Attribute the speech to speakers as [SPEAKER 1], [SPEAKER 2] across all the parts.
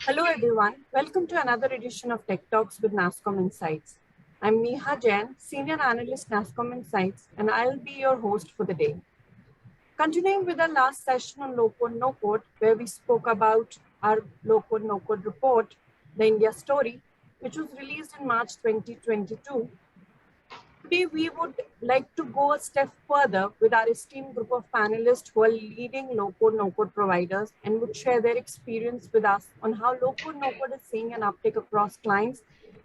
[SPEAKER 1] Hello everyone, welcome to another edition of Tech Talks with NASSCOM Insights. I'm Neha Jain, Senior Analyst NASSCOM Insights, and I'll be your host for the day. Continuing with our last session on low code, no code, where we spoke about our low code, no code report, the India story, which was released in March 2022. Today, we would like to go a step further with our esteemed group of panelists who are leading low-code, no-code providers and would share their experience with us on how low-code, no-code is seeing an uptake across clients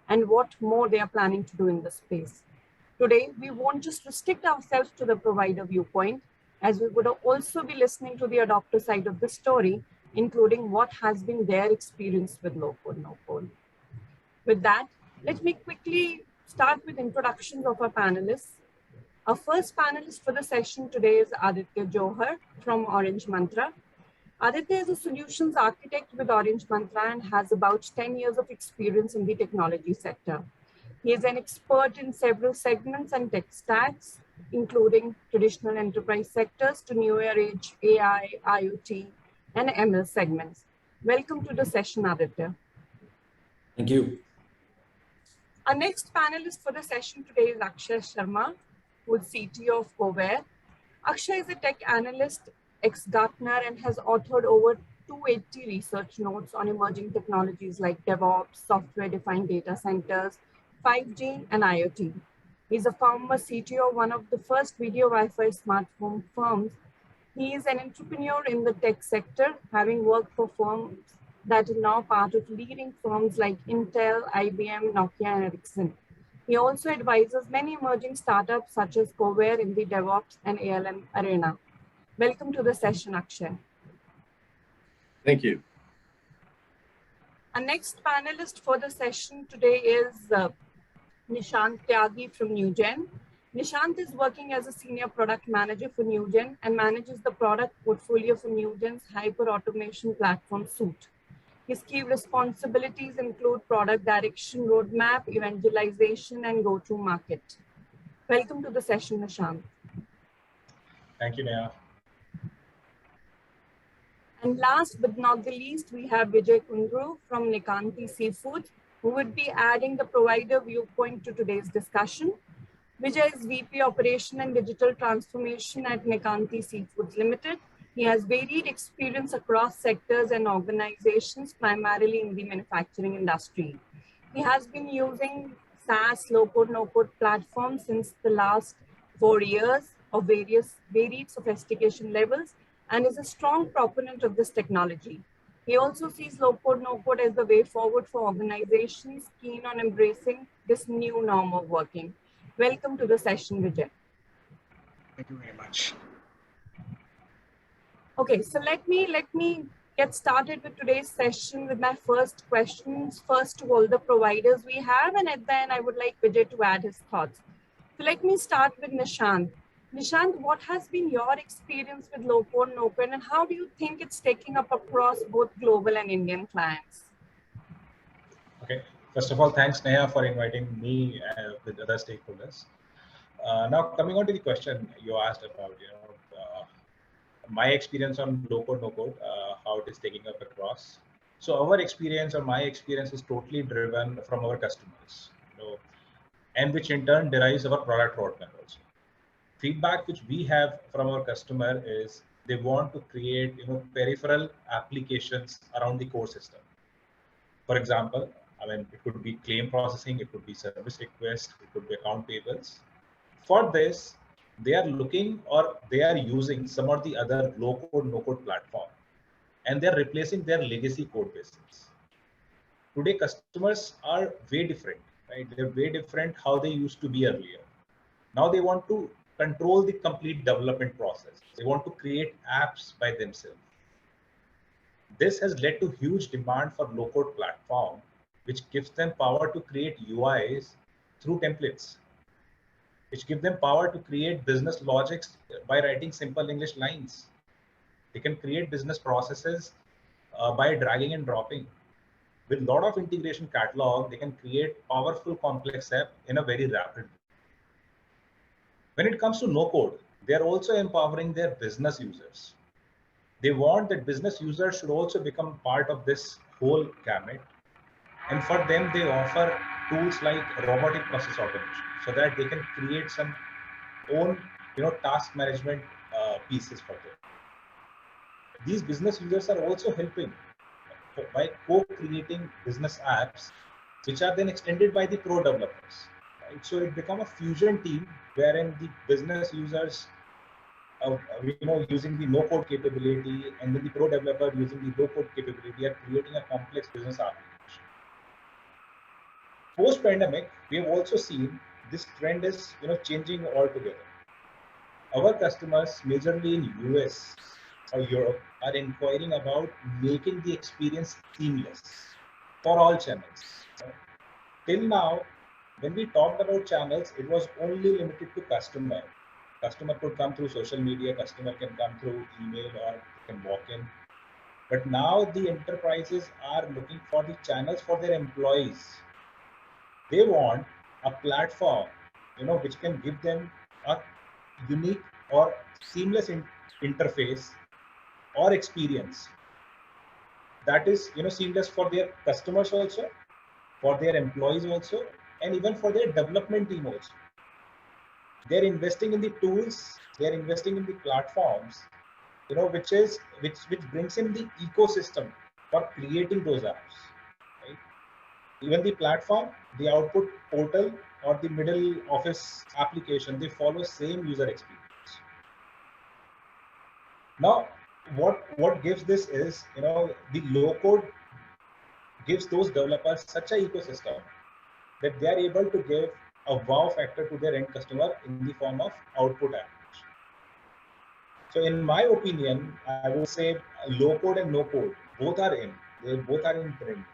[SPEAKER 1] and what more they are planning to do in the space. Today, we won't just restrict ourselves to the provider viewpoint, as we would also be listening to the adopter side of the story, including what has been their experience with low-code, no-code. With that, let me quickly start with introductions of our panelists. Our first panelist for the session today is Aditya Johar from OrangeMantra. Aditya is a solutions architect with OrangeMantra and has about 10 years of experience in the technology sector. He is an expert in several segments and tech stacks, including traditional enterprise sectors to newer age AI, IoT, and ML segments. Welcome to the session, Aditya.
[SPEAKER 2] Thank you.
[SPEAKER 1] Our next panelist for the session today is Akshay Sharma, who is CTO of Kovair. Akshay is a tech analyst, ex-Gartner, and has authored over 280 research notes on emerging technologies like DevOps, software-defined data centers, 5G, and IoT. He's a former CTO of one of the first video Wi-Fi smartphone firms. He is an entrepreneur in the tech sector, having worked for firms that are now part of leading firms like Intel, IBM, Nokia, and Ericsson. He also advises many emerging startups such as Kovair in the DevOps and ALM arena. Welcome to the session, Akshay.
[SPEAKER 3] Thank you.
[SPEAKER 1] Our next panelist for the session today is Nishant Tyagi from Newgen. Nishant is working as a senior product manager for Newgen and manages the product portfolio for Newgen's hyper-automation platform suite. His key responsibilities include product direction, roadmap, evangelization, and go-to-market. Welcome to the session, Nishant.
[SPEAKER 4] Thank you, Neha.
[SPEAKER 1] And last but not the least, we have Vijay from Nekkanti Seafood, who would be adding the provider viewpoint to today's discussion. Vijay is VP Operation and Digital Transformation at Nekkanti Seafoods Limited. He has varied experience across sectors and organizations, primarily in the manufacturing industry. He has been using SaaS, low-code, no-code platforms since the last 4 years of varied sophistication levels and is a strong proponent of this technology. He also sees low-code, no-code as the way forward for organizations keen on embracing this new norm of working. Welcome to the session, Vijay.
[SPEAKER 5] Thank you very much.
[SPEAKER 1] Okay, so let me get started with today's session with my first questions. First to all the providers we have, and at the end, I would like Vijay to add his thoughts. So let me start with Nishant. Nishant, what has been your experience with low-code, no-code, and how do you think it's taking up across both global and Indian clients?
[SPEAKER 4] Okay, first of all, thanks Neha for inviting me with other stakeholders. Now coming on to the question you asked about, my experience on low-code, no-code, how it is taking up across. So our experience or my experience is totally driven from our customers, and which in turn derives our product roadmap also. Feedback which we have from our customer is they want to create peripheral applications around the core system. For example, it could be claim processing, it could be service request, it could be account payables. For this, they are looking or they are using some of the other low-code, no-code platform, and they're replacing their legacy code bases. Today, customers are way different, right? They're way different how they used to be earlier. Now they want to control the complete development process. They want to create apps by themselves. This has led to huge demand for low-code platform, which gives them power to create UIs through templates, which give them power to create business logics by writing simple English lines. They can create business processes by dragging and dropping. With a lot of integration catalog, they can create powerful complex app in a very rapid way. When it comes to no-code, they are also empowering their business users. They want that business users should also become part of this whole gamut. And for them, they offer tools like robotic process automation so that they can create some own, task management pieces for them. These business users are also helping by co-creating business apps, which are then extended by the pro developers. Right? So it becomes a fusion team wherein the business users, using the no-code capability, and then the pro developer using the low-code capability are creating a complex business application. Post-pandemic, we have also seen this trend is changing altogether. Our customers, majorly in US or Europe, are inquiring about making the experience seamless for all channels. Till now, when we talked about channels, it was only limited to customer. Customer could come through social media, customer can come through email or can walk in. But now the enterprises are looking for the channels for their employees. They want a platform, which can give them a unique or seamless interface or experience that is, seamless for their customers also, for their employees also, and even for their development team also. They're investing in the tools, they're investing in the platforms, which brings in the ecosystem for creating those apps. Right? Even the platform, the output portal, or the middle office application, they follow same user experience. Now, what gives this is, the low code gives those developers such an ecosystem that they are able to give a wow factor to their end customer in the form of output application. So in my opinion, I would say low code and no code, both are in. They both are in trend.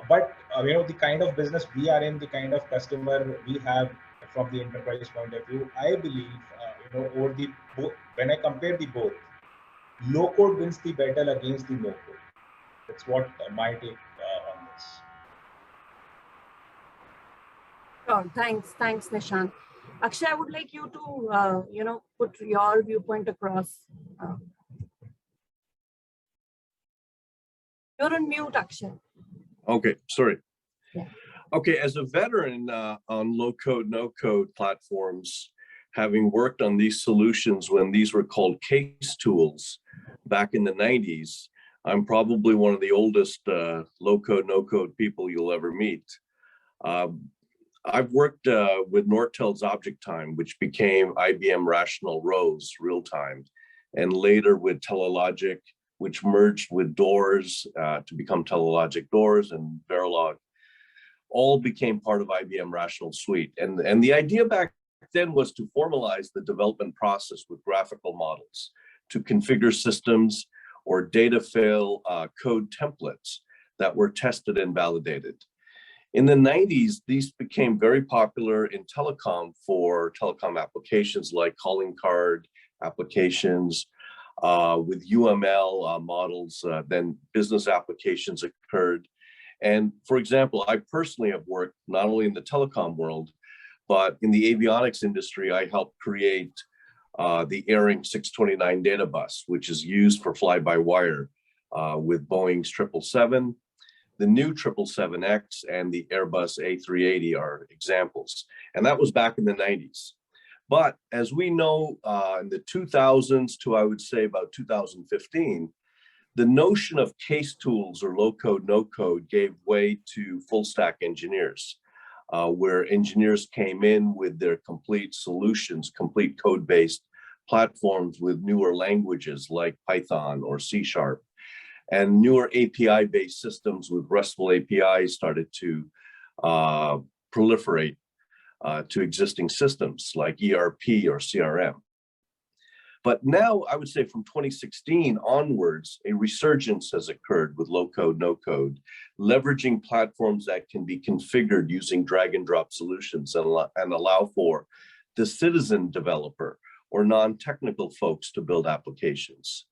[SPEAKER 4] But the kind of business we are in, the kind of customer we have from the enterprise point of view, I believe, over the both, when I compare the both, low code wins the battle against the no code. That's what my take on this.
[SPEAKER 1] Sure. Thanks, Nishant. Akshay, I would like you to, put your viewpoint across. You're on mute, Akshay.
[SPEAKER 3] Okay, sorry.
[SPEAKER 1] Yeah.
[SPEAKER 3] Okay, as a veteran on low code, no code platforms, having worked on these solutions when these were called case tools back in the 90s, I'm probably one of the oldest low code, no code people you'll ever meet. I've worked with Nortel's Object Time, which became IBM Rational Rose real time, and later with Telelogic, which merged with Doors to become Telelogic Doors, and Verilog, all became part of IBM Rational Suite. And the idea back then was to formalize the development process with graphical models, to configure systems or data fail code templates that were tested and validated. In the 90s, these became very popular in telecom for telecom applications like calling card applications, with UML models, then business applications occurred. And for example, I personally have worked not only in the telecom world, but in the avionics industry. I helped create the Airing 629 data bus, which is used for fly-by-wire with Boeing's 777. The new 777X and the Airbus A380 are examples. And that was back in the 90s. But as we know, in the 2000s to, I would say, about 2015, the notion of case tools or low code, no code gave way to full stack engineers, where engineers came in with their complete solutions, complete code-based platforms with newer languages like Python or C#. And newer API-based systems with RESTful APIs started to proliferate to existing systems like ERP or CRM. But now, I would say from 2016 onwards, a resurgence has occurred with low code, no code, leveraging platforms that can be configured using drag and drop solutions and allow for the citizen developer or non-technical folks to build applications.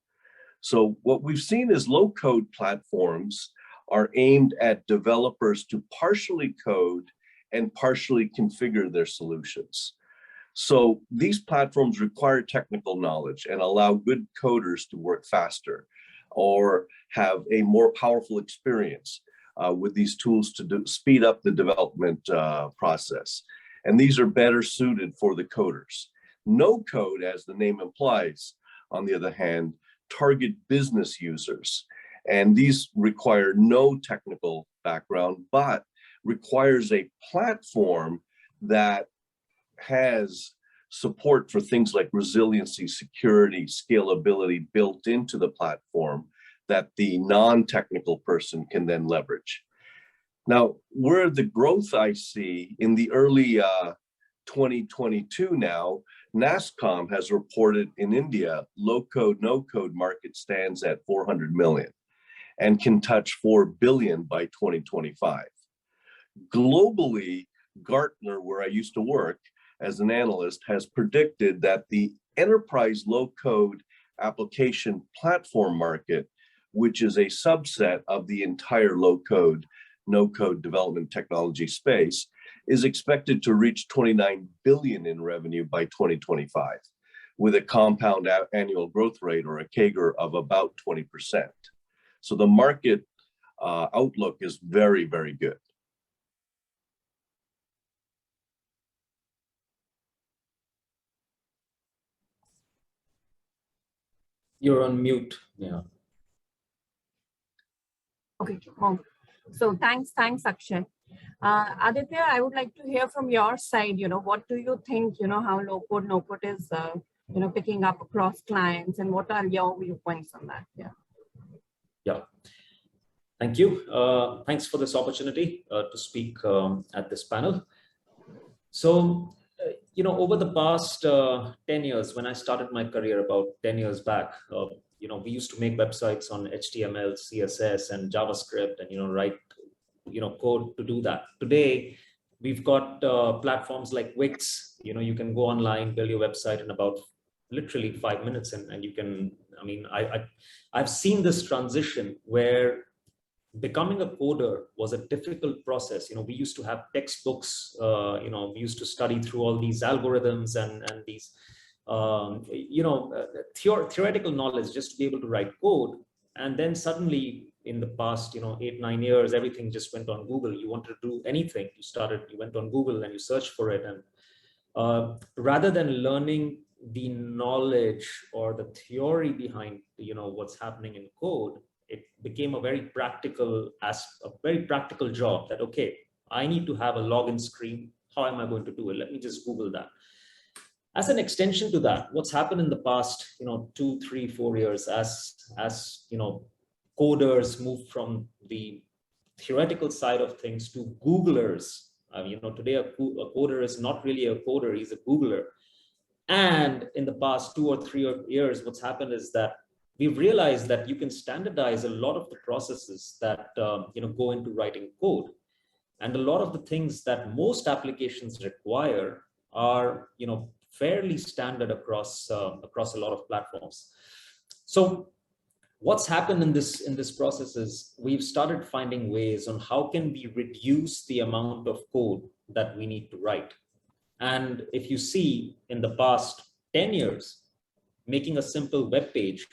[SPEAKER 3] So what we've seen is low code platforms are aimed at developers to partially code and partially configure their solutions. So these platforms require technical knowledge and allow good coders to work faster. or have a more powerful experience with these tools to speed up the development process. And these are better suited for the coders. No code, as the name implies, on the other hand, target business users. And these require no technical background, but requires a platform that has support for things like resiliency, security, scalability built into the platform that the non-technical person can then leverage. Now, where the growth I see in the early 2022 now, NASSCOM has reported in India, low-code, no-code market stands at 400 million and can touch 4 billion by 2025. Globally, Gartner, where I used to work as an analyst, has predicted that the enterprise low-code application platform market, which is a subset of the entire low-code, no-code development technology space, is expected to reach 29 billion in revenue by 2025, with a compound annual growth rate, or a CAGR, of about 20%. So the market outlook is very, very good.
[SPEAKER 2] You're on mute. Yeah.
[SPEAKER 1] Okay. Oh, so thanks, Akshay. Aditya, I would like to hear from your side, what do you think, how low-code, no-code is, picking up across clients, and what are your viewpoints on that? Yeah.
[SPEAKER 2] Yeah. Thank you. Thanks for this opportunity to speak at this panel. So, over the past 10 years, when I started my career about 10 years back, we used to make websites on HTML, CSS, and JavaScript, and, write, code to do that. Today, we've got platforms like Wix. You can go online, build your website in about literally 5 minutes, and you can, I've seen this transition where becoming a coder was a difficult process. We used to have textbooks, we used to study through all these algorithms and these, theoretical knowledge just to be able to write code. And then suddenly in the past, 8-9 years, everything just went on Google. You wanted to do anything, you went on Google and you searched for it. And rather than learning the knowledge or the theory behind, what's happening in code, it became a very practical job that, okay, I need to have a login screen. How am I going to do it? Let me just Google that. As an extension to that, what's happened in the past, 2, 3, 4 years, as coders move from the theoretical side of things to Googlers. Today a coder is not really a coder, he's a Googler. And in the past 2 or 3 years, what's happened is that we've realized that you can standardize a lot of the processes that go into writing code, and a lot of the things that most applications require are fairly standard across a lot of platforms. So what's happened in this process is we've started finding ways on how can we reduce the amount of code that we need to write. And if you see in the past 10 years, making a simple web page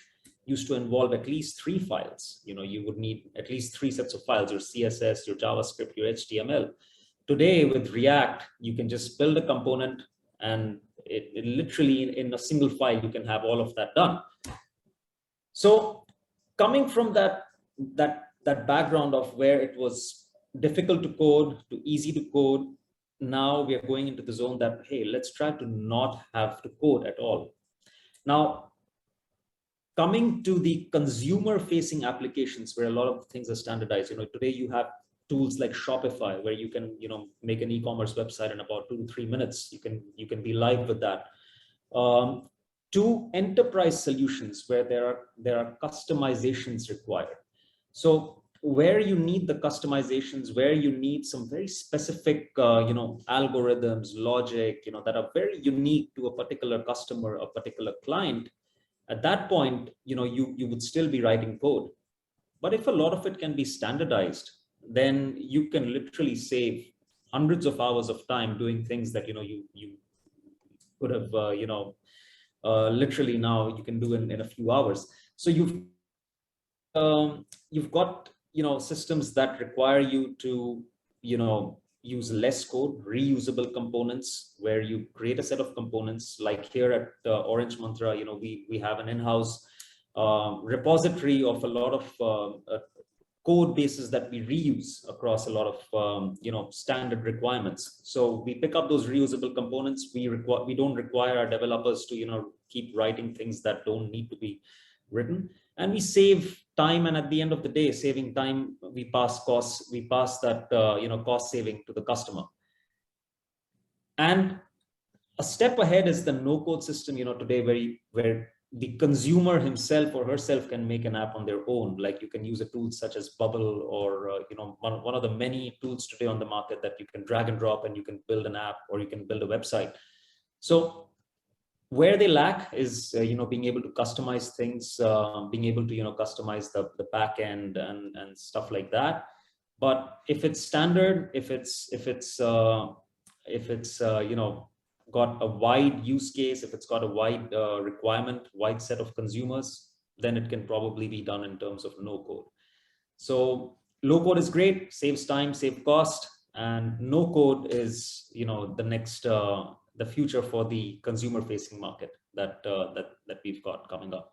[SPEAKER 2] used to involve at least 3 files. You would need at least 3 sets of files, your CSS, your JavaScript, your HTML. Today with React, you can just build a component and it literally in a single file, you can have all of that done. So coming from that background of where it was difficult to code to easy to code, now we are going into the zone that, hey, let's try to not have to code at all. Now, coming to the consumer-facing applications where a lot of things are standardized, today you have tools like Shopify where you can, make an e-commerce website in about 2 to 3 minutes. You can be live with that. To enterprise solutions where there are customizations required. So where you need the customizations, where you need some very specific, algorithms, logic, that are very unique to a particular customer, a particular client. At that point, you would still be writing code. But if a lot of it can be standardized, then you can literally save hundreds of hours of time doing things that, you could have, literally now you can do in a few hours. So you've you've got, systems that require you to, use less code, reusable components, where you create a set of components. Like here at OrangeMantra, we have an in-house repository of a lot of code bases that we reuse across a lot of standard requirements. So we pick up those reusable components. We don't require our developers to keep writing things that don't need to be written, and we save time. And at the end of the day, saving time, we pass costs. We pass that cost saving to the customer. And a step ahead is the no-code system. Today, where the consumer himself or herself can make an app on their own. Like you can use a tool such as Bubble, or one of the many tools today on the market that you can drag and drop, and you can build an app or you can build a website. So where they lack is being able to customize things, being able to customize the back end and stuff like that. But if it's standard, if it's got a wide use case, if it's got a wide requirement, wide set of consumers, then it can probably be done in terms of no code. So low code is great, saves time, saves cost, and no code is the next the future for the consumer facing market that we've got coming up.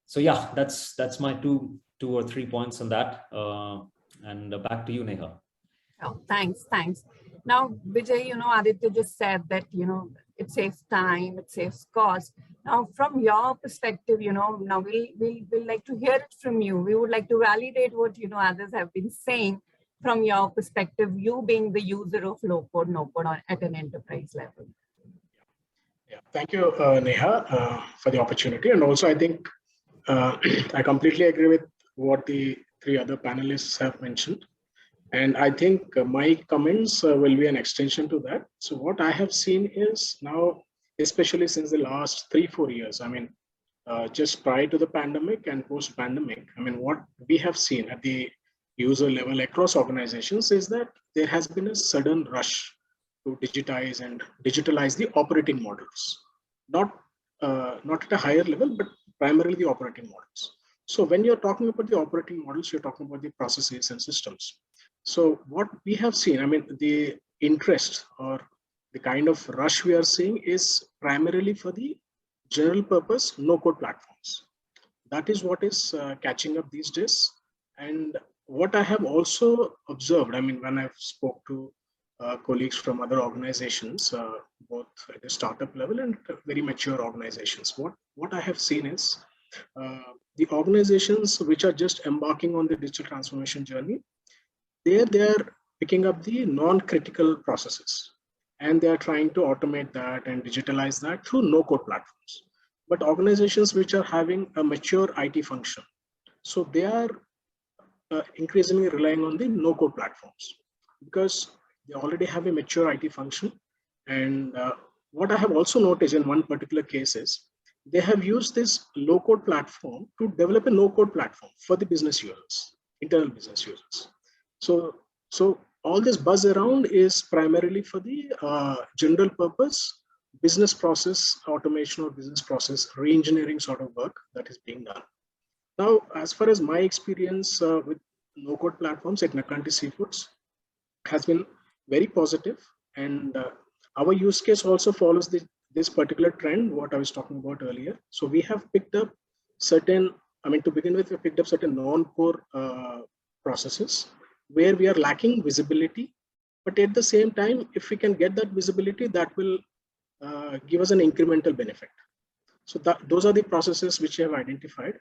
[SPEAKER 2] So yeah, that's my two or 3 points on that. And back to you, Neha.
[SPEAKER 1] Oh, thanks. Now, Vijay, Aditya just said that, it saves time, it saves cost. Now, from your perspective, now we'll like to hear it from you. We would like to validate what, others have been saying from your perspective, you being the user of low code, no code at an enterprise level.
[SPEAKER 5] Yeah, thank you, Neha, for the opportunity. And also, I think I completely agree with what the 3 other panelists have mentioned. And I think my comments will be an extension to that. So what I have seen is now, especially since the last 3-4 years, I mean, just prior to the pandemic and post-pandemic, I mean, what we have seen at the user level across organizations is that there has been a sudden rush to digitalize the operating models, not at a higher level, but primarily the operating models. So when you're talking about the operating models, you're talking about the processes and systems. So what we have seen, I mean, the interest or the kind of rush we are seeing is primarily for the general purpose no-code platforms. That is what is catching up these days. And what I have also observed, I mean, when I've spoke to colleagues from other organizations, both at the startup level and very mature organizations, what I have seen is the organizations which are just embarking on the digital transformation journey, they are picking up the non-critical processes, and they are trying to automate that and digitalize that through no-code platforms. But organizations which are having a mature IT function, so they are increasingly relying on the no-code platforms because they already have a mature IT function. And what I have also noticed in one particular case is they have used this low-code platform to develop a no-code platform for the business users, internal business users. So all this buzz around is primarily for the general purpose business process automation or business process re-engineering sort of work that is being done. Now, as far as my experience with no-code platforms at Nekkanti Seafoods has been very positive, and our use case also follows this particular trend, what I was talking about earlier. So we have picked up certain, I mean, to begin with, we picked up certain non-core processes where we are lacking visibility, but at the same time, if we can get that visibility, that will give us an incremental benefit. So those are the processes which we have identified.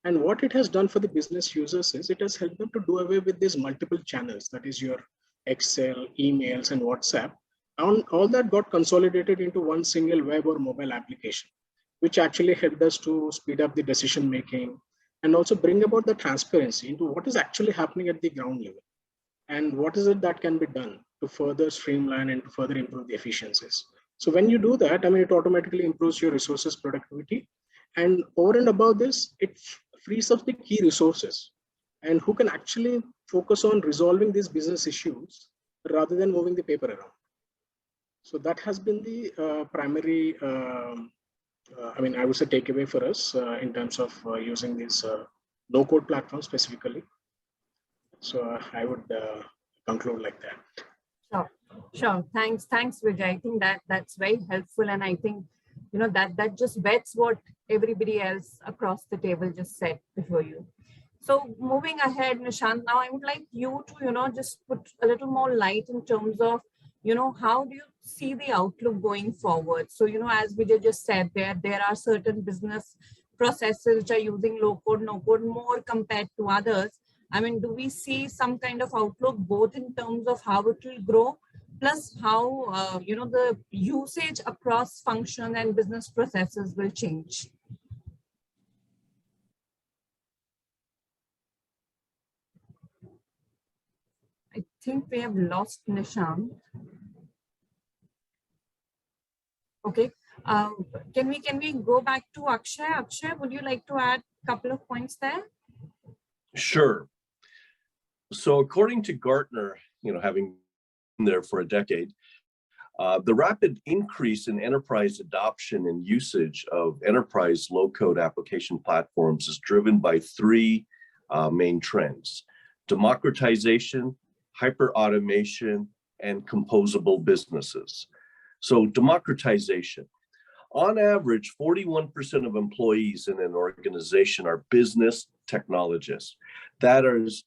[SPEAKER 5] And what it has done for the business users is it has helped them to do away with these multiple channels, that is your Excel, emails, and WhatsApp. And all that got consolidated into one single web or mobile application, which actually helped us to speed up the decision making and also bring about the transparency into what is actually happening at the ground level and what is it that can be done to further streamline and to further improve the efficiencies. So when you do that, I mean, it automatically improves your resources productivity, and over and above this, it frees up the key resources and who can actually focus on resolving these business issues rather than moving the paper around. So that has been the primary, I mean, I would say takeaway for us in terms of using these no-code platform specifically. So I would conclude like that.
[SPEAKER 1] Sure, sure. Thanks, Vijay. I think that's very helpful, and I think that just bets what everybody else across the table just said before you. So moving ahead, Nishant, now I would like you to just put a little more light in terms of how do you see the outlook going forward? So as Vijay just said, there are certain business processes which are using low code, no code more compared to others. I mean, do we see some kind of outlook both in terms of how it will grow, plus how the usage across function and business processes will change? I think we have lost Nishant. Okay. Can we go back to Akshay? Akshay, would you like to add a couple of points there?
[SPEAKER 3] Sure. So according to Gartner, having been there for a decade, the rapid increase in enterprise adoption and usage of enterprise low-code application platforms is driven by three main trends: democratization, hyper-automation, and composable businesses. So democratization. On average, 41% of employees in an organization are business technologists. That is,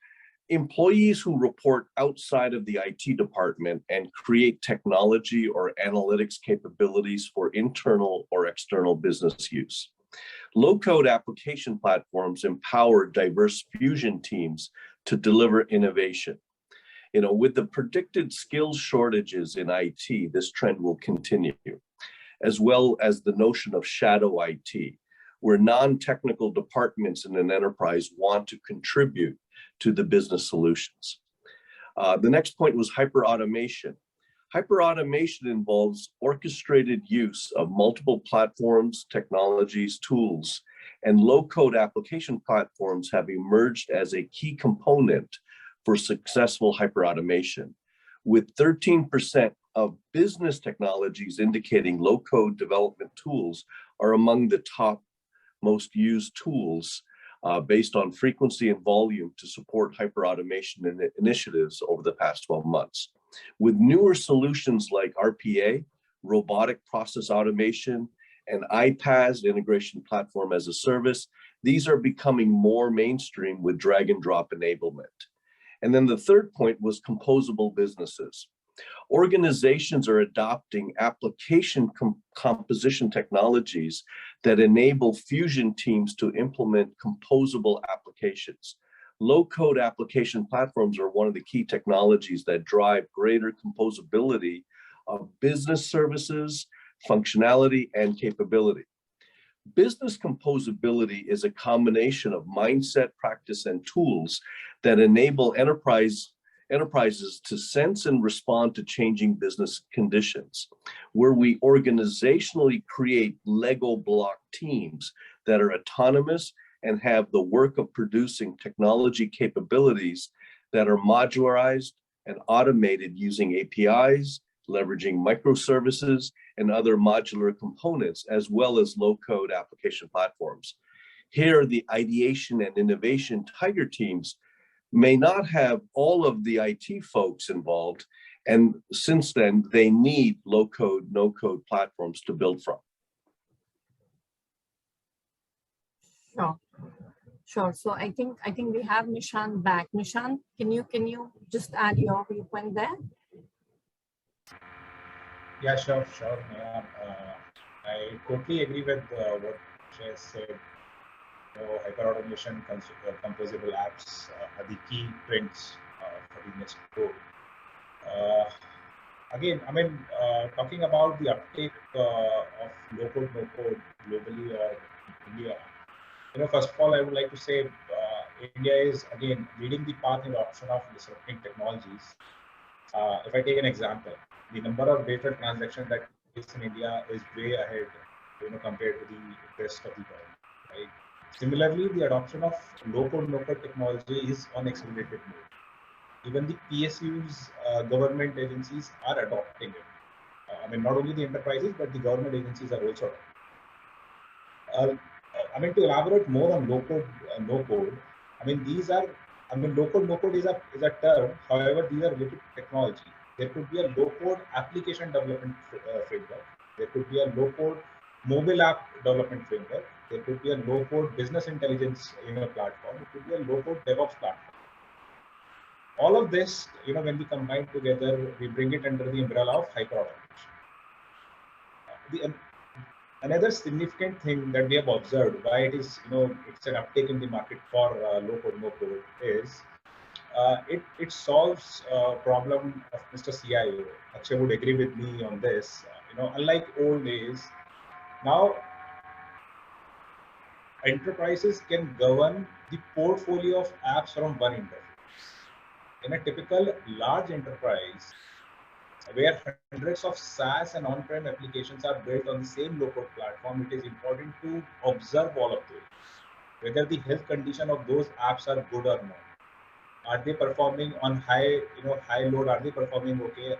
[SPEAKER 3] employees who report outside of the IT department and create technology or analytics capabilities for internal or external business use. Low-code application platforms empower diverse fusion teams to deliver innovation. With the predicted skills shortages in IT, this trend will continue, as well as the notion of shadow IT, where non-technical departments in an enterprise want to contribute to the business solutions. The next point was hyper-automation. Hyper-automation involves orchestrated use of multiple platforms, technologies, tools, and low-code application platforms have emerged as a key component for successful hyper-automation, with 13% of business technologies indicating low-code development tools are among the top most used tools based on frequency and volume to support hyper-automation initiatives over the past 12 months. With newer solutions like RPA, robotic process automation, and iPaaS, integration platform as a service, these are becoming more mainstream with drag and drop enablement. And then the third point was composable businesses. Organizations are adopting application composition technologies that enable fusion teams to implement composable applications. Low-code application platforms are one of the key technologies that drive greater composability of business services, functionality, and capability. Business composability is a combination of mindset, practice, and tools that enable enterprises to sense and respond to changing business conditions, where we organizationally create Lego block teams that are autonomous and have the work of producing technology capabilities that are modularized and automated using APIs, leveraging microservices and other modular components, as well as low-code application platforms. Here, the ideation and innovation tiger teams may not have all of the IT folks involved, and since then, they need low-code, no-code platforms to build from.
[SPEAKER 1] Sure. So I think we have Nishant back. Nishant, can you just add your viewpoint there?
[SPEAKER 4] Yeah, sure. I totally agree with what Jay said. Hyper-automation, composable apps are the key trends for the next growth. Again, talking about the uptake of low-code, no-code globally or in India, first of all, I would like to say India is, again, leading the path in the adoption of disrupting technologies. If I take an example, the number of data transactions that is in India is way ahead, compared to the rest of the world, right? Similarly, the adoption of low-code, no-code technology is on accelerated mode. Even the PSUs, government agencies are adopting it. Not only the enterprises, but the government agencies are also adopting. To elaborate more on low-code, no-code, I mean, these are, I mean, low code, no code is a term. However, these are related to technology. There could be a low code application development framework. There could be a low code mobile app development framework. There could be a low code business intelligence, platform. It could be a low code DevOps platform. All of this, when we combine together, we bring it under the umbrella of hyperautomation. Another significant thing that we have observed why it is, it's an uptake in the market for low code, no code is it solves a problem of Mr. CIO. Akshay would agree with me on this. Unlike old days, now enterprises can govern the portfolio of apps from one interface. In a typical large enterprise, where hundreds of SaaS and on-prem applications are built on the same low-code platform, it is important to observe all of those, whether the health condition of those apps are good or not. Are they performing on high load? Are they performing okay?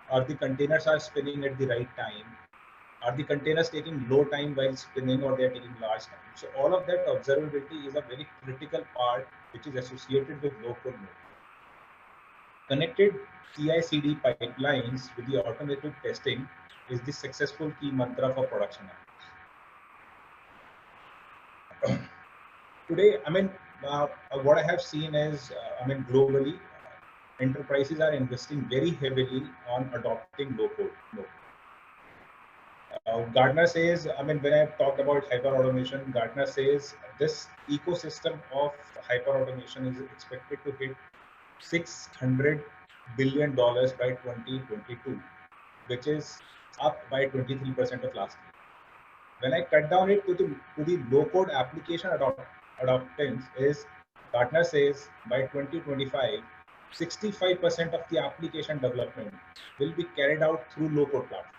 [SPEAKER 4] Are the containers are spinning at the right time? Are the containers taking low time while spinning, or they are taking large time? So all of that observability is a very critical part which is associated with low-code no code. Connected CI/CD pipelines with the automated testing is the successful key mantra for production apps. Today, what I have seen is, globally, enterprises are investing very heavily on adopting low-code. Gartner says, when I've talked about hyper-automation, Gartner says this ecosystem of hyper-automation is expected to hit $600 billion by 2022, which is up by 23% of last year. When I cut down it to the low-code application adoptance, is Gartner says by 2025, 65% of the application development will be carried out through low-code platform.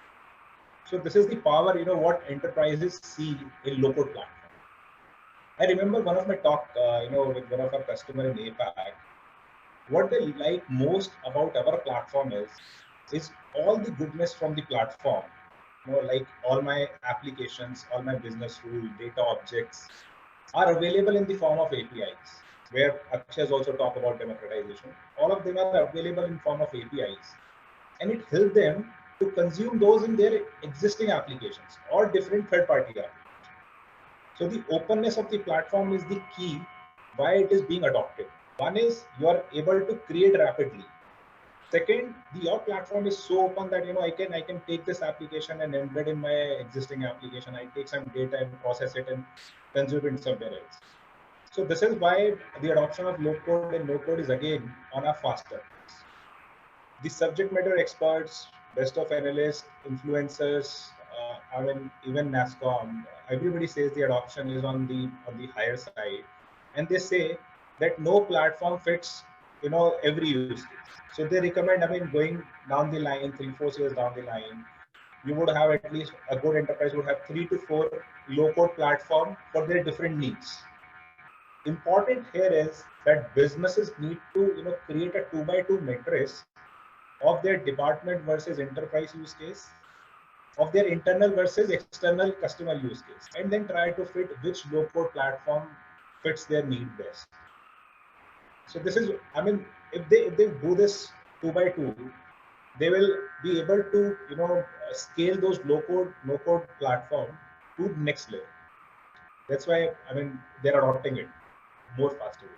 [SPEAKER 4] So this is the power, what enterprises see in low-code platform. I remember one of my talk, with one of our customers in APAC. What they like most about our platform is all the goodness from the platform. Like all my applications, all my business rules, data objects are available in the form of APIs, where Akshay has also talked about democratization. All of them are available in form of APIs, and it helps them to consume those in their existing applications or different third-party applications. So the openness of the platform is the key why it is being adopted. One is you are able to create rapidly. Second, your platform is so open that I can take this application and embed in my existing application. I take some data and process it and consume it somewhere else. So this is why the adoption of low code and no code is again on a faster pace. The subject matter experts, best of analysts, influencers, even NASSCOM, everybody says the adoption is on the higher side, and they say that no platform fits every use case. So they recommend, going down the line, 3-4 years down the line, you would have at least a good enterprise would have 3 to 4 low-code platform for their different needs. Important here is that businesses need to create a 2x2 matrix of their department versus enterprise use case, of their internal versus external customer use case, and then try to fit which low-code platform fits their need best. So this is, if they do this 2x2, they will be able to scale those low-code, no-code platform to the next level. That's why they're adopting it more faster.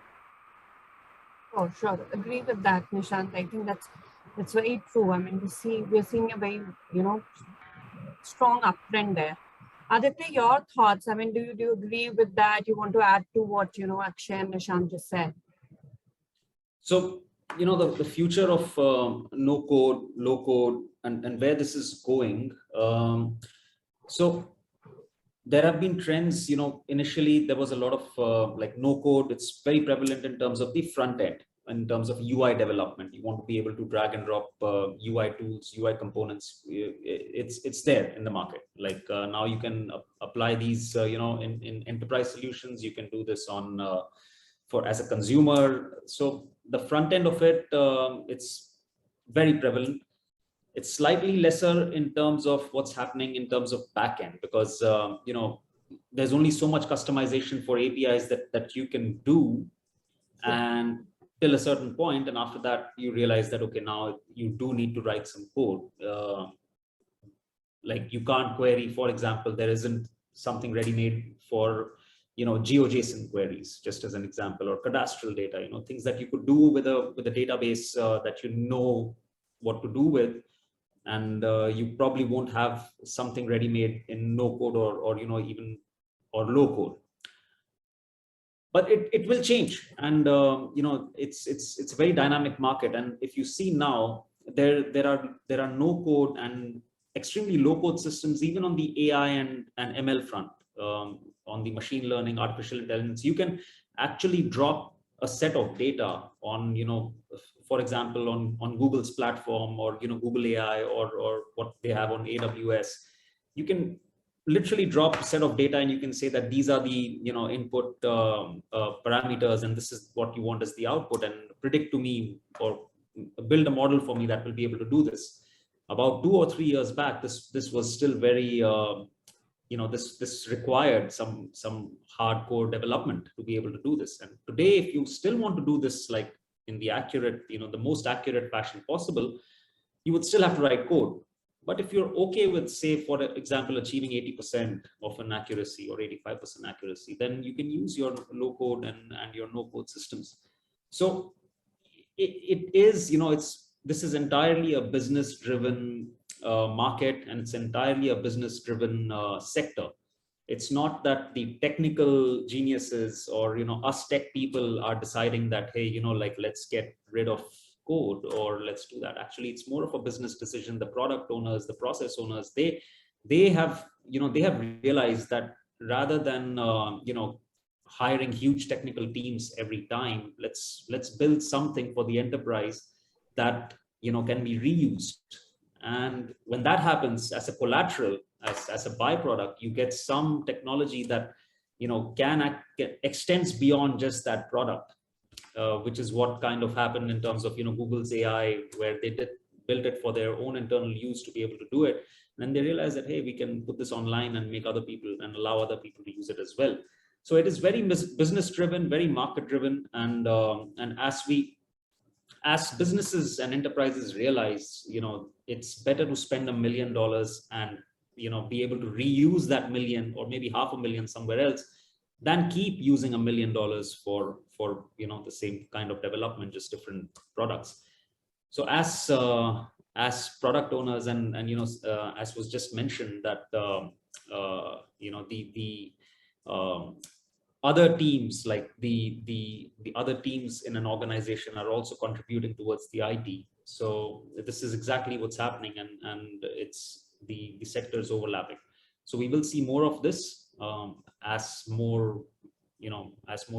[SPEAKER 1] Oh, sure. Agree with that, Nishant. I think that's very true. We're seeing a very strong uptrend there. Aditya, your thoughts? Do you agree with that? You want to add to what Akshay and Nishant just said?
[SPEAKER 2] So the future of no code, low code, and where this is going. So there have been trends. Initially there was a lot of like no code. It's very prevalent in terms of the front end, in terms of UI development. You want to be able to drag and drop UI tools, UI components. It's there in the market. Like now you can apply these, in enterprise solutions. You can do this on as a consumer. So the front end of it, it's very prevalent. It's slightly lesser in terms of what's happening in terms of backend, because there's only so much customization for APIs that you can do and till a certain point, and after that you realize that, okay, now you do need to write some code. Like you can't query, for example, there isn't something ready-made for, GeoJSON queries, just as an example, or cadastral data, things that you could do with a database that you know what to do with, and you probably won't have something ready-made in no code or even or low code. But it will change, and it's a very dynamic market. And if you see now, there are no code and extremely low code systems, even on the AI and ML front, on the machine learning, artificial intelligence. You can actually drop a set of data on, for example, on Google's platform, or Google AI, or what they have on AWS. You can literally drop a set of data, and you can say that these are the input parameters, and this is what you want as the output, and predict to me or build a model for me that will be able to do this. About 2 or 3 years back, this was still very this required some hardcore development to be able to do this. And today, if you still want to do this like in the accurate, the most accurate fashion possible, you would still have to write code. But if you're okay with, say, for example, achieving 80% of an accuracy or 85% accuracy, then you can use your low code and your no code systems. So it is, this is entirely a business driven market, and it's entirely a business driven sector. It's not that the technical geniuses or, us tech people are deciding that, hey, like, let's get rid of code or let's do that. Actually, it's more of a business decision. The product owners, the process owners, they have realized that rather than hiring huge technical teams every time, let's build something for the enterprise that can be reused. And when that happens, as a collateral, as a byproduct, you get some technology that extends beyond just that product. Which is what kind of happened in terms of Google's AI, where they built it for their own internal use to be able to do it. And then they realized that, hey, we can put this online and make other people and allow other people to use it as well. So it is very business driven, very market driven, and as businesses and enterprises realize, it's better to spend $1 million and be able to reuse that million or maybe $500,000 somewhere else, than keep using $1 million for the same kind of development, just different products. So as product owners and as was just mentioned, that the other teams, like the other teams in an organization, are also contributing towards the IT. So this is exactly what's happening, and it's the sector is overlapping. So we will see more of this. As more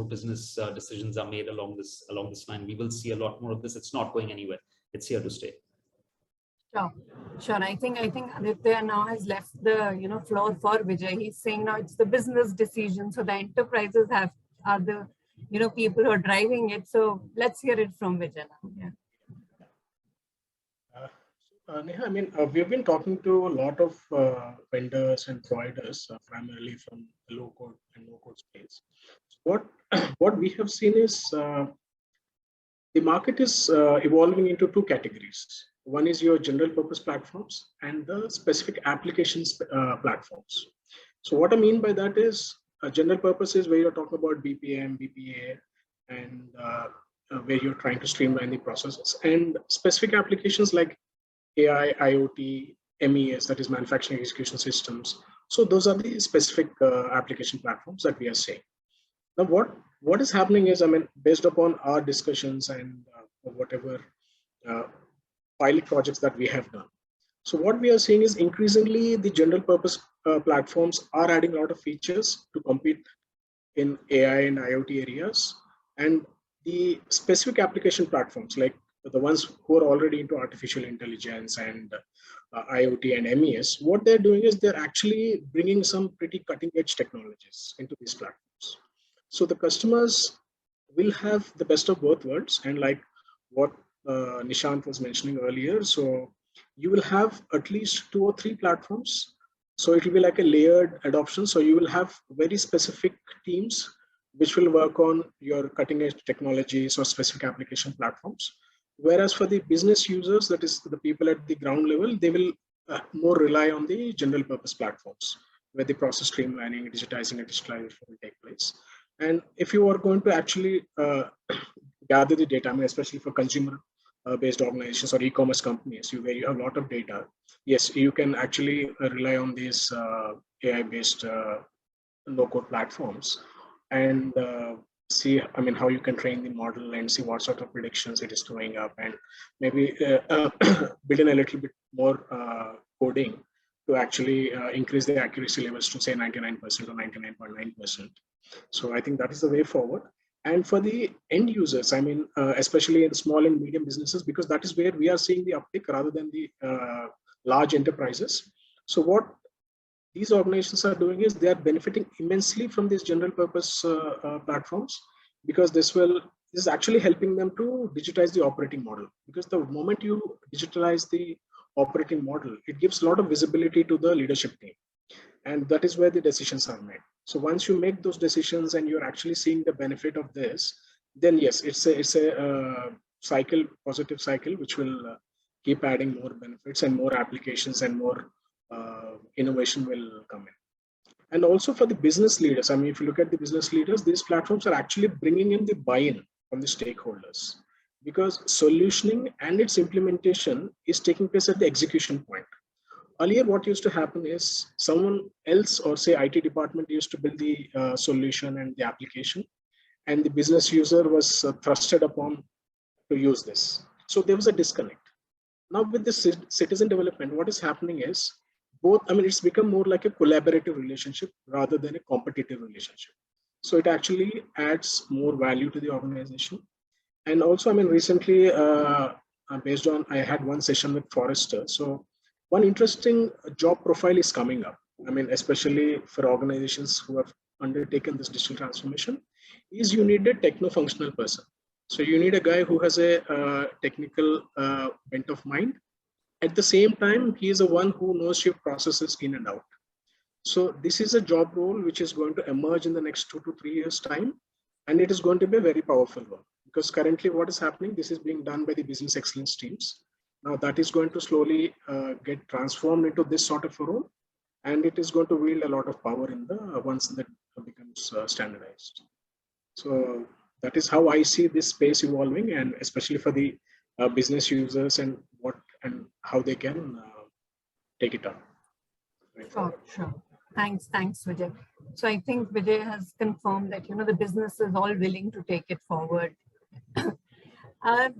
[SPEAKER 2] business decisions are made along this line, we will see a lot more of this. It's not going anywhere. It's here to stay.
[SPEAKER 1] Sure. I think Aditya now has left the floor for Vijay. He's saying now it's the business decision, so the enterprises are the people who are driving it. So let's hear it from Vijay now. Yeah.
[SPEAKER 5] Neha, we've been talking to a lot of vendors and providers, primarily from the low code and no code space. What we have seen is the market is evolving into two categories. One is your general purpose platforms and the specific applications platforms. So what I mean by that is a general purpose is where you're talking about BPM, BPA, and where you're trying to streamline the processes, and specific applications like AI, IoT, MES, that is manufacturing execution systems. So those are the specific application platforms that we are seeing. Now, what is happening is, based upon our discussions and whatever pilot projects that we have done. So what we are seeing is increasingly the general purpose platforms are adding a lot of features to compete in AI and IoT areas, and the specific application platforms, like the ones who are already into artificial intelligence and IoT and MES, what they're doing is they're actually bringing some pretty cutting edge technologies into these platforms. So the customers will have the best of both worlds, and like what Nishant was mentioning earlier, so you will have at least 2 or 3 platforms. So it will be like a layered adoption. So you will have very specific teams which will work on your cutting edge technologies or specific application platforms. Whereas for the business users, that is the people at the ground level, they will more rely on the general purpose platforms where the process streamlining, digitizing and digitalization will take place. And if you are going to actually gather the data, I mean, especially for consumer based organizations or e-commerce companies, where you have a lot of data, yes, you can actually rely on these AI-based no-code platforms and see, I mean, how you can train the model and see what sort of predictions it is throwing up, and maybe build in a little bit more coding to actually increase the accuracy levels to say 99% or 99.9%. So I think that is the way forward. And for the end users, I mean, especially in small and medium businesses, because that is where we are seeing the uptick rather than the large enterprises. So what these organizations are doing is they are benefiting immensely from these general purpose platforms, because this is actually helping them to digitize the operating model. Because the moment you digitalize the operating model, it gives a lot of visibility to the leadership team. And that is where the decisions are made. So once you make those decisions and you're actually seeing the benefit of this, then yes, it's a cycle, positive cycle, which will keep adding more benefits and more applications and more innovation will come in. And also for the business leaders, I mean, if you look at the business leaders, these platforms are actually bringing in the buy-in from the stakeholders, because solutioning and its implementation is taking place at the execution point. Earlier, what used to happen is someone else, or say IT department, used to build the solution and the application, and the business user was thrusted upon to use this. So there was a disconnect. Now with the citizen development, what is happening is both, I mean, it's become more like a collaborative relationship rather than a competitive relationship. So it actually adds more value to the organization. And also, I mean, recently, based on, I had one session with Forrester. So one interesting job profile is coming up. I mean, especially for organizations who have undertaken this digital transformation, is you need a techno-functional person. So you need a guy who has a technical bent of mind. At the same time, he is the one who knows your processes in and out. So this is a job role which is going to emerge in the next 2 to 3 years time. And it is going to be a very powerful one, because currently what is happening, this is being done by the business excellence teams. Now that is going to slowly get transformed into this sort of a role, and it is going to wield a lot of power in the once that becomes standardized. So that is how I see this space evolving, and especially for the business users and what and how they can take it up.
[SPEAKER 1] Sure. Thanks, Vijay. So I think Vijay has confirmed that, the business is all willing to take it forward.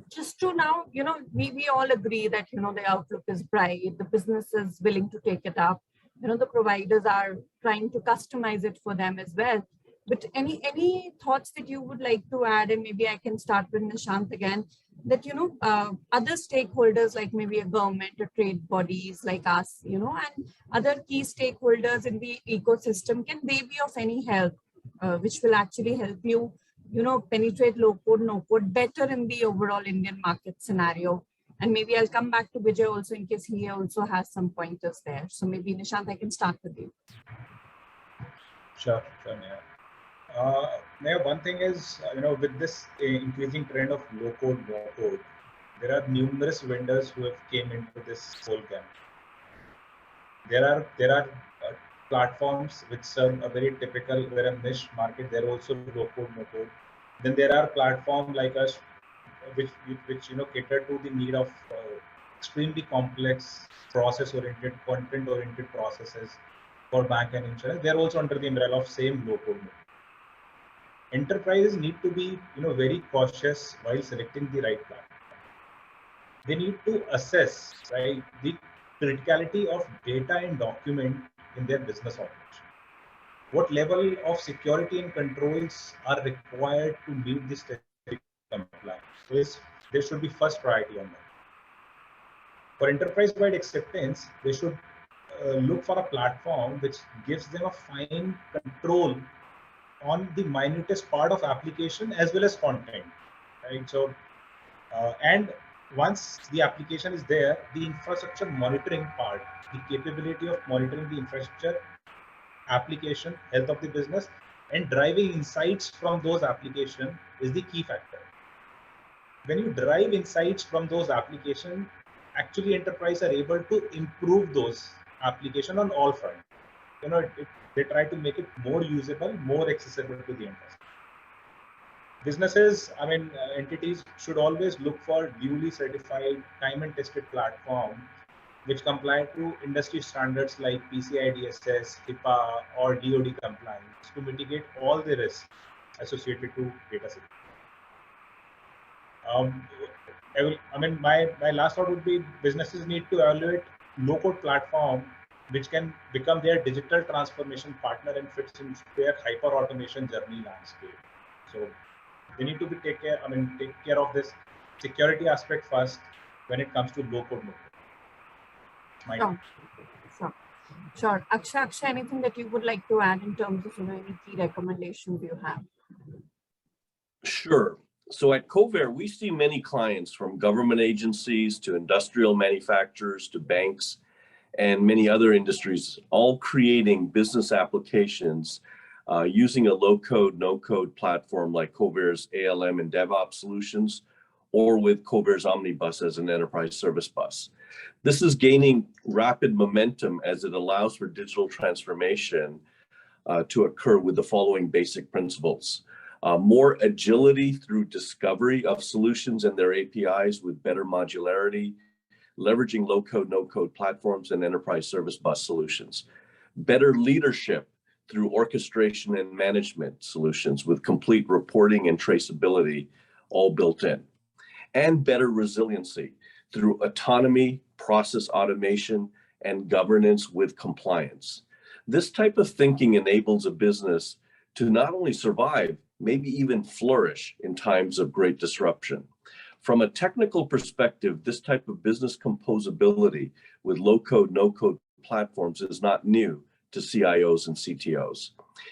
[SPEAKER 1] Just to now, we all agree that, the outlook is bright, the business is willing to take it up, the providers are trying to customize it for them as well. But any thoughts that you would like to add, and maybe I can start with Nishant again, that, other stakeholders, like maybe a government or trade bodies like us, and other key stakeholders in the ecosystem, can they be of any help, which will actually help you, penetrate low code, no code better in the overall Indian market scenario? And maybe I'll come back to Vijay also in case he also has some pointers there. So maybe Nishant, I can start with you.
[SPEAKER 4] Sure, Neha. Neha, one thing is, with this increasing trend of low code, no code, there are numerous vendors who have came into this whole game. There are platforms which serve a very typical, they're a niche market. They're also low code, no code. Then there are platforms like us, which cater to the need of extremely complex process-oriented, content-oriented processes for bank and insurance. They're also under the umbrella of same low code, no code. Enterprises need to be very cautious while selecting the right platform. They need to assess, right, the criticality of data and document in their business operation. What level of security and controls are required to meet this compliance? So there should be first priority on that. For enterprise-wide acceptance, they should look for a platform which gives them a fine control on the minutest part of application as well as content, right? So, and once the application is there, the infrastructure monitoring part, the capability of monitoring the infrastructure, application, health of the business, And driving insights from those applications is the key factor. When you drive insights from those applications, actually enterprises are able to improve those applications on all fronts. They try to make it more usable, more accessible to the end customer. Businesses, entities should always look for duly certified, time and tested platform which comply to industry standards like PCI DSS, HIPAA, or DoD compliance to mitigate all the risks associated to data security. My last thought would be businesses need to evaluate low-code platform which can become their digital transformation partner and fits into their hyper-automation journey landscape. So they need to take care of this security aspect first when it comes to low-code.
[SPEAKER 1] Sure. Akshay, anything that you would like to add in terms of any key recommendations you have?
[SPEAKER 3] Sure. So at Kovair, we see many clients from government agencies to industrial manufacturers to banks and many other industries, all creating business applications using a low-code, no-code platform like Kovair's ALM and DevOps solutions, or with Kovair's Omnibus as an enterprise service bus. This is gaining rapid momentum as it allows for digital transformation to occur with the following basic principles. More agility through discovery of solutions and their APIs with better modularity, leveraging low-code, no-code platforms and enterprise service bus solutions. Better leadership through orchestration and management solutions with complete reporting and traceability all built in. And better resiliency through autonomy, process automation, and governance with compliance. This type of thinking enables a business to not only survive, maybe even flourish in times of great disruption. From a technical perspective, this type of business composability with low-code, no-code platforms is not new to CIOs and CTOs.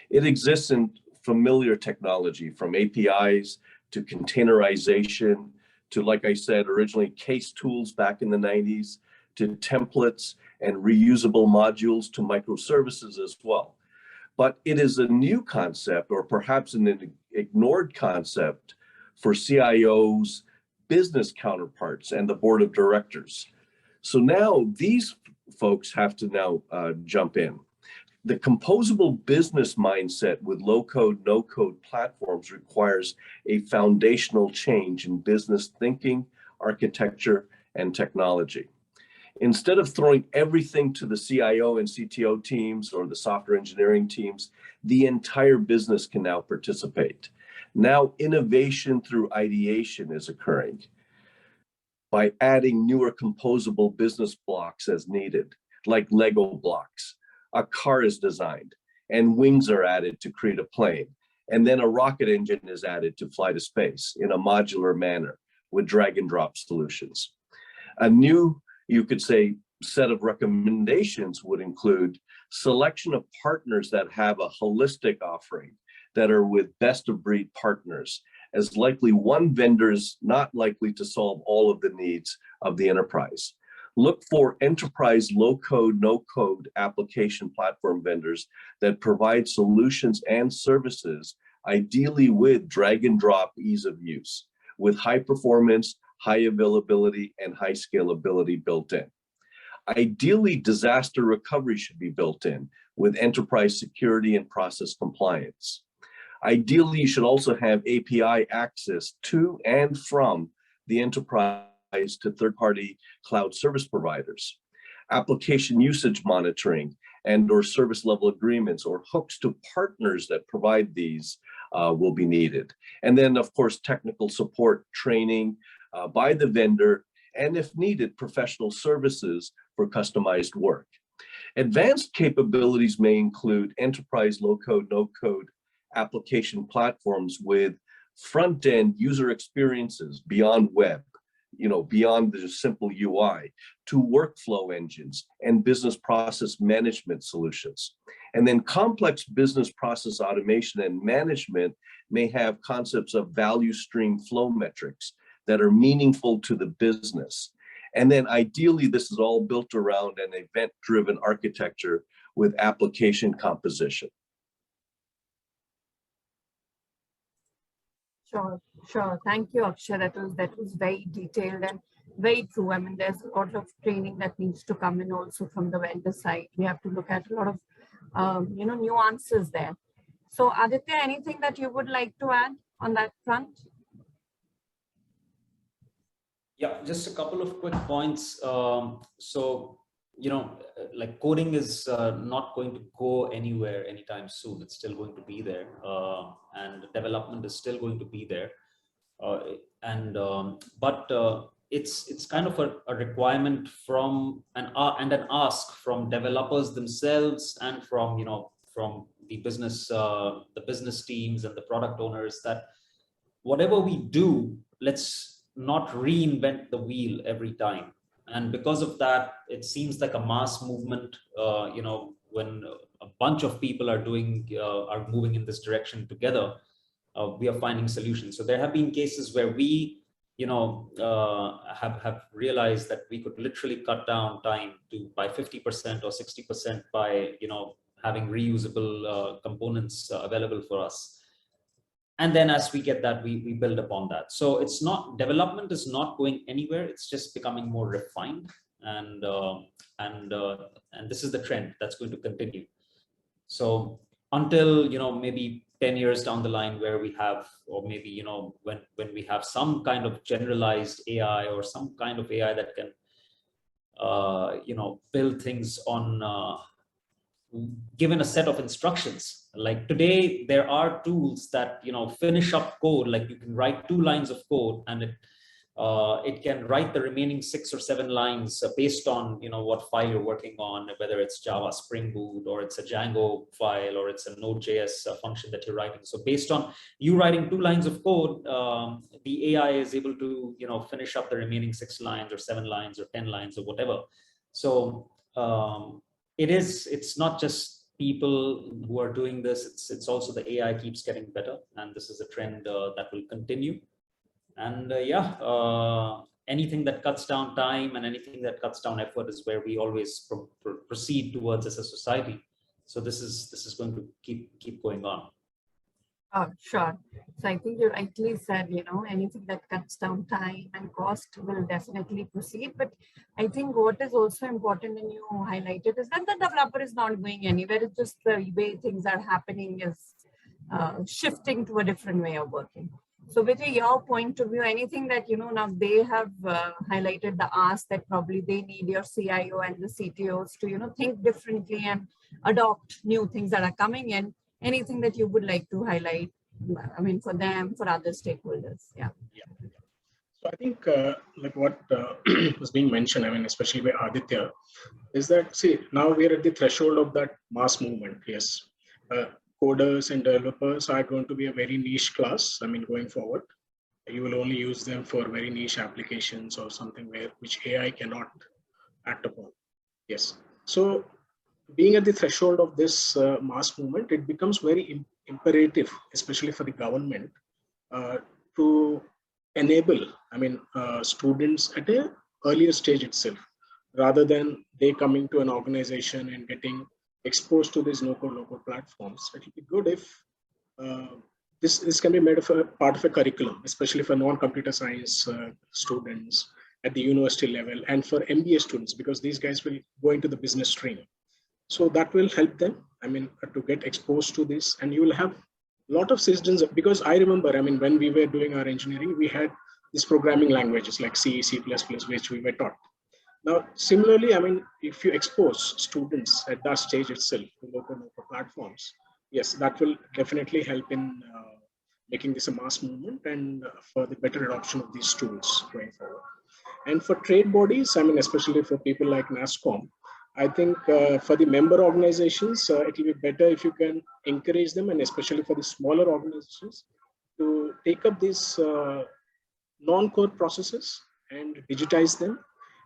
[SPEAKER 3] It exists in familiar technology, from APIs to containerization to, like I said, originally case tools back in the 90s, to templates and reusable modules to microservices as well. But it is a new concept, or perhaps an ignored concept, for CIOs, business counterparts, and the board of directors. So now these folks have to now jump in. The composable business mindset with low-code, no-code platforms requires a foundational change in business thinking, architecture, and technology. Instead of throwing everything to the CIO and CTO teams or the software engineering teams, the entire business can now participate. Now innovation through ideation is occurring by adding newer composable business blocks as needed, like Lego blocks. A car is designed and wings are added to create a plane. And then a rocket engine is added to fly to space in a modular manner with drag and drop solutions. A new, you could say, set of recommendations would include selection of partners that have a holistic offering, that are with best of breed partners, as likely one vendor is not likely to solve all of the needs of the enterprise. Look for enterprise low-code, no-code application platform vendors that provide solutions and services, ideally with drag and drop ease of use, with high performance, high availability, and high scalability built in. Ideally, disaster recovery should be built in with enterprise security and process compliance. Ideally, you should also have API access to and from the enterprise to third-party cloud service providers. Application usage monitoring and or service level agreements or hooks to partners that provide these will be needed. And then, of course, technical support training by the vendor, and if needed, professional services for customized work. Advanced capabilities may include enterprise low-code, no-code application platforms with front-end user experiences beyond web, beyond the simple UI, to workflow engines and business process management solutions. And then complex business process automation and management may have concepts of value stream flow metrics that are meaningful to the business. And then ideally, this is all built around an event-driven architecture with application composition.
[SPEAKER 1] Sure, sure. Thank you, Akshay. That was very detailed and very true. I mean, there's a lot of training that needs to come in also from the vendor side. We have to look at a lot of nuances there. So, Aditya, anything that you would like to add on that front?
[SPEAKER 2] Yeah, just a couple of quick points. So, like coding is not going to go anywhere anytime soon. It's still going to be there, and development is still going to be there. But it's kind of a requirement from an ask from developers themselves and from from the business teams and the product owners, that whatever we do, let's not reinvent the wheel every time. And because of that, it seems like a mass movement. When a bunch of people are moving in this direction together, we are finding solutions. So there have been cases where we have realized that we could literally cut down time by 50% or 60% by having reusable components available for us. And then as we get that, we build upon that. So it's not, development is not going anywhere. It's just becoming more refined, and this is the trend that's going to continue. So until maybe 10 years down the line, where we have, or maybe when we have some kind of generalized AI or some kind of AI that can build things on given a set of instructions. Like today, there are tools that finish up code. Like you can write 2 lines of code, and it can write the remaining 6 or 7 lines based on what file you're working on, whether it's Java Spring Boot, or it's a Django file, or it's a Node.js function that you're writing. So based on you writing 2 lines of code, the AI is able to finish up the remaining 6 lines or 7 lines or 10 lines or whatever. So it's not just people who are doing this, it's also the AI keeps getting better, and this is a trend that will continue. And anything that cuts down time and anything that cuts down effort is where we always proceed towards as a society. So this is going to keep going on.
[SPEAKER 1] Sure. So I think you rightly said, anything that cuts down time and cost will definitely proceed. But I think what is also important, and you highlighted, is that the developer is not going anywhere. It's just the way things are happening is shifting to a different way of working. So Vijay, your point of view, anything that, now they have highlighted the ask that probably they need your CIO and the CTOs to, think differently and adopt new things that are coming in. Anything that you would like to highlight, I mean, for them, for other stakeholders? Yeah.
[SPEAKER 5] So I think like what was being mentioned, I mean, especially by Aditya, is that, see, now we're at the threshold of that mass movement. Yes. Coders and developers are going to be a very niche class. I mean, going forward, you will only use them for very niche applications or something which AI cannot act upon. Yes. So being at the threshold of this mass movement, it becomes very imperative, especially for the government, to enable, I mean, students at an earlier stage itself, rather than they coming to an organization and getting exposed to these no-code, low-code platforms. It would be good if this can be made of a part of a curriculum, especially for non-computer science students at the university level, and for MBA students, because these guys will go into the business stream. So that will help them, I mean, to get exposed to this, and you will have a lot of citizens, because I remember, I mean, when we were doing our engineering, we had these programming languages like C, C++, which we were taught. Now, similarly, I mean, if you expose students at that stage itself to local platforms, yes, that will definitely help in making this a mass movement and for the better adoption of these tools going forward. And for trade bodies, I mean, especially for people like NASSCOM, I think for the member organizations, it will be better if you can encourage them, and especially for the smaller organizations, to take up these non-code processes and digitize them.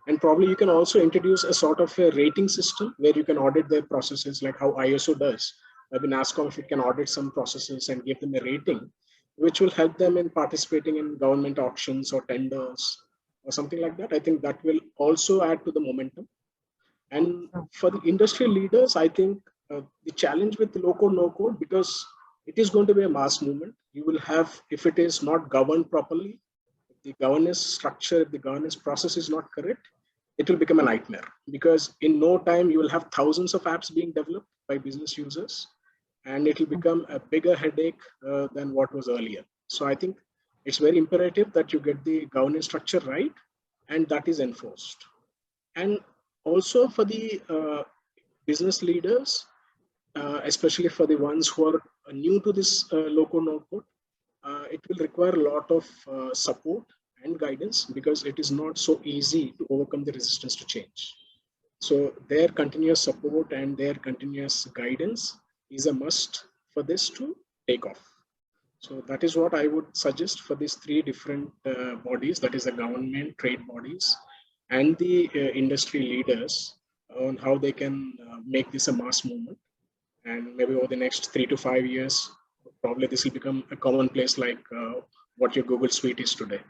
[SPEAKER 5] And probably you can also introduce a sort of a rating system where you can audit their processes, like how ISO does. Maybe NASSCOM, if it can audit some processes and give them a rating, which will help them in participating in government auctions or tenders or something like that. I think that will also add to the momentum. And for the industry leaders, I think the challenge with the low-code, no-code, because it is going to be a mass movement. You will have, if it is not governed properly, the governance structure, if the governance process is not correct, it will become a nightmare, because in no time you will have thousands of apps being developed by business users, and it will become a bigger headache than what was earlier. So I think it's very imperative that you get the governance structure right, and that is enforced. And also for the business leaders, especially for the ones who are new to this low-code, no-code, it will require a lot of support and guidance, because it is not so easy to overcome the resistance to change. So their continuous support and their continuous guidance is a must for this to take off. So that is what I would suggest for these three different bodies, that is the government, trade bodies, and the industry leaders, on how they can make this a mass movement. And maybe over the next 3 to 5 years, probably this will become a commonplace like what your Google Suite is today.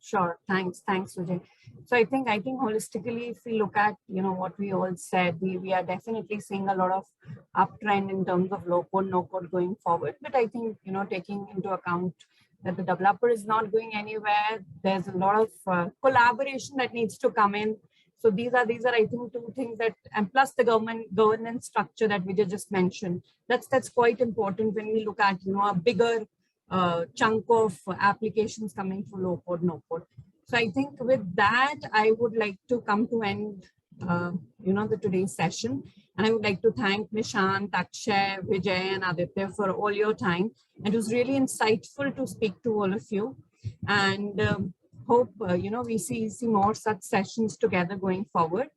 [SPEAKER 1] Sure. Thanks, Vijay. So I think holistically, if we look at, what we all said, we are definitely seeing a lot of uptrend in terms of low-code, no-code going forward. But I think, taking into account that the developer is not going anywhere, there's a lot of collaboration that needs to come in. So these are I think two things that, and plus the governance structure that Vijay just mentioned, that's quite important when we look at, a bigger chunk of applications coming through low-code, no-code. So I think with that, I would like to come to end, the today's session. And I would like to thank Nishant, Akshay, Vijay, and Aditya for all your time. It was really insightful to speak to all of you. And hope, we see more such sessions together going forward.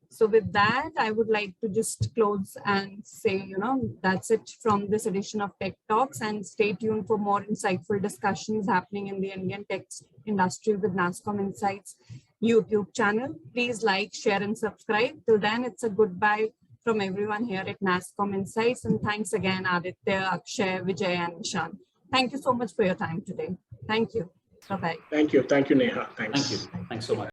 [SPEAKER 1] So with that, I would like to just close and say, that's it from this edition of Tech Talks, and stay tuned for more insightful discussions happening in the Indian tech industry with NASSCOM Insights YouTube channel. Please like, share, and subscribe. Till then, it's a goodbye from everyone here at NASSCOM Insights. And thanks again, Aditya, Akshay, Vijay, and Nishant. Thank you so much for your time today. Thank you. Bye-bye.
[SPEAKER 5] Thank you, Neha. Thanks.
[SPEAKER 2] Thank you. Thanks so much.